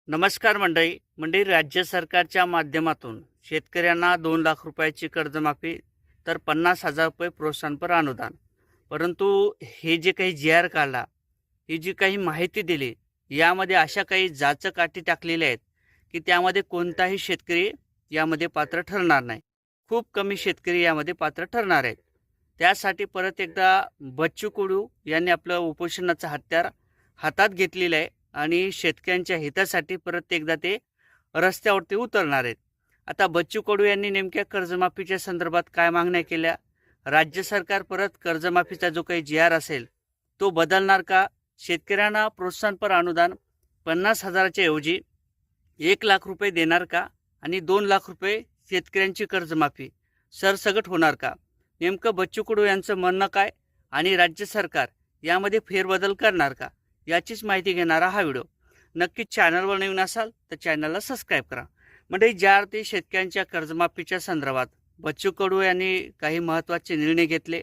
नमस्कार मंडळी राज्य सरकारच्या माध्यमातून शेतकऱ्यांना 2 लाख रुपयाची कर्जमाफी तर 50,000 रुपये प्रोत्साहनपर अनुदान. परंतु हे जे काही जी आर काढला, ही जी काही माहिती दिली, यामध्ये अशा काही जाचक अटी टाकलेल्या आहेत की त्यामध्ये कोणताही शेतकरी यामध्ये पात्र ठरणार नाही. खूप कमी शेतकरी यामध्ये पात्र ठरणार आहेत. त्यासाठी परत एकदा बच्चू कडू यांनी आपलं उपोषणाचं हत्यार हातात घेतलेलं आहे आणि शेतकऱ्यांच्या हितासाठी परत एकदा ते रस्त्यावरती उतरणार आहेत. आता बच्चू कडू यांनी नेमक्या कर्जमाफीच्या संदर्भात काय मागण्या केल्या? राज्य सरकार परत कर्जमाफीचा जो काही जी आर असेल तो बदलणार का? शेतकऱ्यांना प्रोत्साहनपर अनुदान 50,000च्या ऐवजी 1 लाख रुपये देणार का? आणि 2 लाख रुपये शेतकऱ्यांची कर्जमाफी सरसगट होणार का? नेमकं बच्चू कडू यांचं म्हणणं काय आणि राज्य सरकार यामध्ये फेरबदल करणार का, याचीच माहिती घेणारा हा व्हिडिओ. नक्कीच चॅनलवर नवीन असाल तर चॅनलला सबस्क्राईब करा. म्हणजे ज्या अर्थी शेतकऱ्यांच्या कर्जमाफीच्या संदर्भात बच्चू कडू यांनी काही महत्त्वाचे निर्णय घेतले,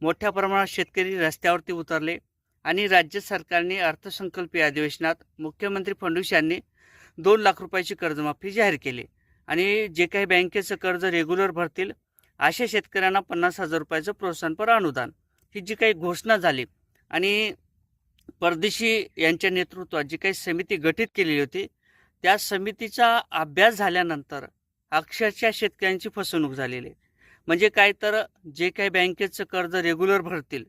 मोठ्या प्रमाणात शेतकरी रस्त्यावरती उतरले आणि राज्य सरकारने अर्थसंकल्पीय अधिवेशनात मुख्यमंत्री फडणवीस यांनी 2 लाख रुपयाची कर्जमाफी जाहीर केली. आणि जे काही बँकेचं कर्ज रेग्युलर भरतील अशा शेतकऱ्यांना 50,000 रुपयाचं प्रोत्साहनपर अनुदान, ही जी काही घोषणा झाली आणि परदेशी यांच्या नेतृत्वात जी काही समिती गठीत केलेली होती, त्या समितीचा अभ्यास झाल्यानंतर अक्षरशः शेतकऱ्यांची फसवणूक झालेली आहे. म्हणजे काय तर जे काही बँकेचं कर्ज रेग्युलर भरतील,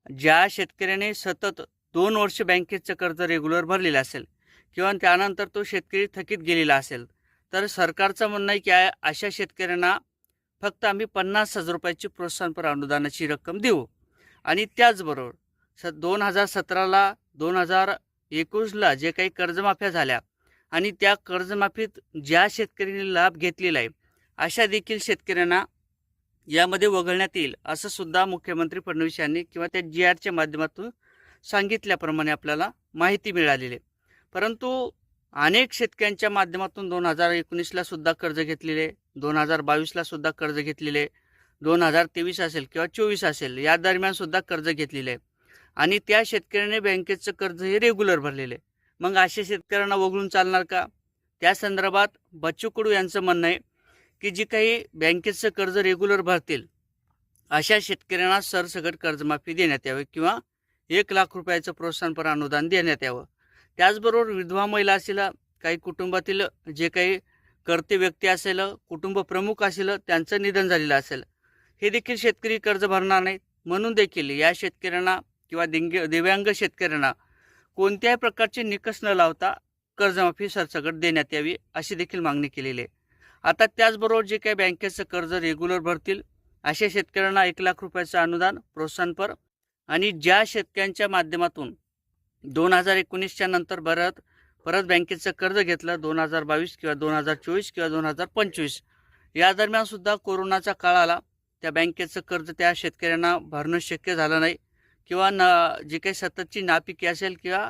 ज्या शेतकऱ्याने सतत 2 वर्ष बँकेचं कर्ज रेग्युलर भरलेलं असेल किंवा त्यानंतर तो शेतकरी थकीत गेलेला असेल, तर सरकारचं म्हणणं आहे की अशा शेतकऱ्यांना फक्त आम्ही 50,000 रुपयाची प्रोत्साहनपर अनुदानाची रक्कम देऊ. आणि त्याचबरोबर 2017ला 2019ला जे काही कर्जमाफ्या झाल्या आणि त्या कर्जमाफीत ज्या शेतकऱ्यांनी लाभ घेतलेला आहे अशा देखील शेतकऱ्यांना यामध्ये वगळण्यात येईल, असं सुद्धा मुख्यमंत्री फडणवीस यांनी किंवा त्या जी आरच्या माध्यमातून सांगितल्याप्रमाणे आपल्याला माहिती मिळालेली आहे. परंतु अनेक शेतकऱ्यांच्या माध्यमातून 2019ला सुद्धा कर्ज घेतलेले, 2022ला सुद्धा कर्ज घेतलेले, 2023 असेल किंवा 24 असेल या दरम्यान सुद्धा कर्ज घेतलेले आहे आणि त्या शेतकऱ्याने बँकेचं कर्ज हे रेग्युलर भरलेले. मग अशा शेतकऱ्यांना वगळून चालणार का? त्या संदर्भात बच्चू कडू यांचं म्हणणं आहे की जी काही बँकेचं कर्ज रेग्युलर भरतील अशा शेतकऱ्यांना सरसकट कर्जमाफी देण्यात यावी किंवा 1 लाख रुपयाचं प्रोत्साहनपर अनुदान देण्यात यावं. त्याचबरोबर विधवा महिला असेल, काही कुटुंबातील जे काही कर्ते व्यक्ती असेल, कुटुंब प्रमुख असेल, त्यांचं निधन झालेलं असेल, हे देखील शेतकरी कर्ज भरणार नाहीत. म्हणून देखील या शेतकऱ्यांना किंवा दिव्यांग शेतकऱ्यांना कोणत्याही प्रकारचे निकष न लावता कर्जमाफी सरसकट देण्यात यावी, अशी देखील मागणी केलेली आहे. आता त्याचबरोबर जे काही बँकेचं कर्ज रेग्युलर भरतील अशा शेतकऱ्यांना 1 लाख रुपयाचं अनुदान प्रोत्साहनपर आणि ज्या शेतकऱ्यांच्या माध्यमातून 2019च्या नंतर परत बँकेचं कर्ज घेतलं, 2022 किंवा 2024 किंवा 2025 या दरम्यान सुद्धा कोरोनाचा काळ आला, त्या बँकेचं कर्ज त्या शेतकऱ्यांना भरणं शक्य झालं नाही किंवा जी काही सततची नापिकी असेल किंवा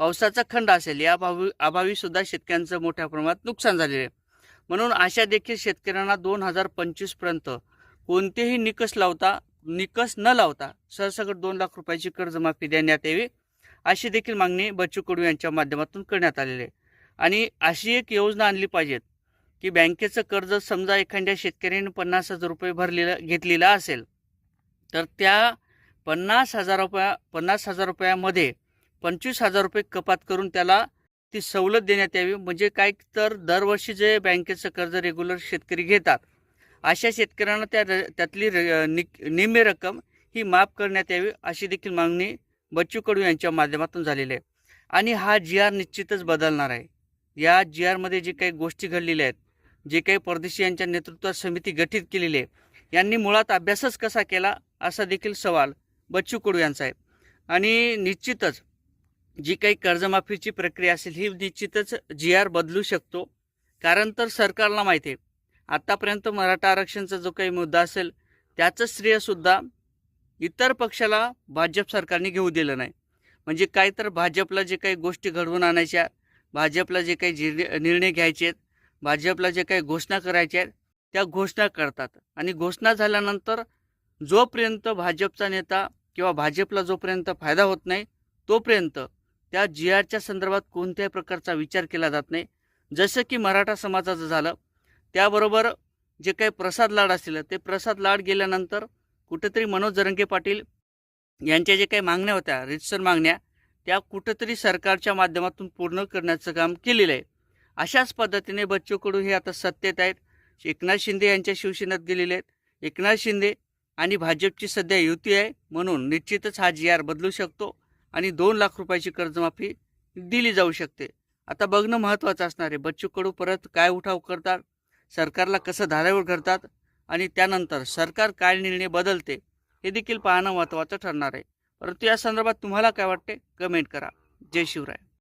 पावसाचा खंड असेल या अभावी सुद्धा शेतकऱ्यांचं मोठ्या प्रमाणात नुकसान झालेलं आहे. म्हणून अशा देखील शेतकऱ्यांना 2025पर्यंत कोणतेही निकष न लावता सरसकट 2 लाख रुपयाची कर्जमाफी देण्यात यावी, अशी देखील मागणी बच्चू कडू यांच्या माध्यमातून करण्यात आलेली आहे. आणि अशी एक योजना आणली पाहिजेत की बँकेचं कर्ज समजा एखाद्या शेतकऱ्याने 50,000 रुपये घेतलेलं असेल, तर त्या 50,000 रुपयामध्ये 25,000 रुपये कपात करून त्याला ती सवलत देण्यात यावी. म्हणजे काय तर दरवर्षी जे बँकेचं कर्ज रेग्युलर शेतकरी घेतात अशा शेतकऱ्यांना त्यातली निम्मी रक्कम ही माफ करण्यात यावी, अशी देखील मागणी बच्चू कडू यांच्या माध्यमातून झालेली आहे. आणि हा जी आर निश्चितच बदलणार आहे. या जी आरमध्ये जे काही गोष्टी घडलेल्या आहेत, जे काही परदेशी यांच्या नेतृत्वात समिती गठीत केलेली आहे, यांनी मुळात अभ्यासच कसा केला, असा देखील सवाल बच्चू कडू यांचा आहे. आणि निश्चितच जी काही कर्जमाफीची प्रक्रिया असेल ही निश्चितच जी आर बदलू शकतो. कारण तर सरकारला माहिती आहे आतापर्यंत मराठा आरक्षणचा जो काही मुद्दा असेल त्याचं श्रेयसुद्धा इतर पक्षाला भाजप सरकारने घेऊ दिलं नाही. म्हणजे काय तर भाजपला जे काही गोष्टी घडवून आणायच्या, भाजपला जे काही निर्णय घ्यायचे आहेत, भाजपला जे काही घोषणा करायच्या आहेत त्या घोषणा करतात. आणि घोषणा झाल्यानंतर जोपर्यंत भाजपचा नेता किंवा भाजपला जोपर्यंत फायदा होत नाही तोपर्यंत त्या जी आरच्या संदर्भात कोणत्याही प्रकारचा विचार केला जात नाही. जसं की मराठा समाजाचं झालं, त्याबरोबर जे काही प्रसाद लाड असतील ते प्रसाद लाड गेल्यानंतर कुठेतरी मनोज जरांगे पाटील यांच्या जे काही मागण्या होत्या, रीतसर मागण्या, त्या कुठेतरी सरकारच्या माध्यमातून पूर्ण करण्याचं काम केलेलं आहे. अशाच पद्धतीने बच्चू कडू हे आता सत्तेत आहेत. एकनाथ शिंदे यांच्या शिवसेनेत गेलेले आहेत. एकनाथ शिंदे आणि भाजपची सध्या युती आहे, म्हणून निश्चितच हा जी आर बदलू शकतो आणि 2 लाख रुपयाची कर्जमाफी दिली जाऊ शकते. आता बघणं महत्त्वाचं असणार आहे, बच्चू कडू परत काय उठाव करतात, सरकारला कसं धारेवर धरतात आणि त्यानंतर सरकार काय निर्णय बदलते हे देखील पाहणं महत्त्वाचं ठरणार आहे. परंतु या संदर्भात तुम्हाला काय वाटते, कमेंट करा. जय शिवराय.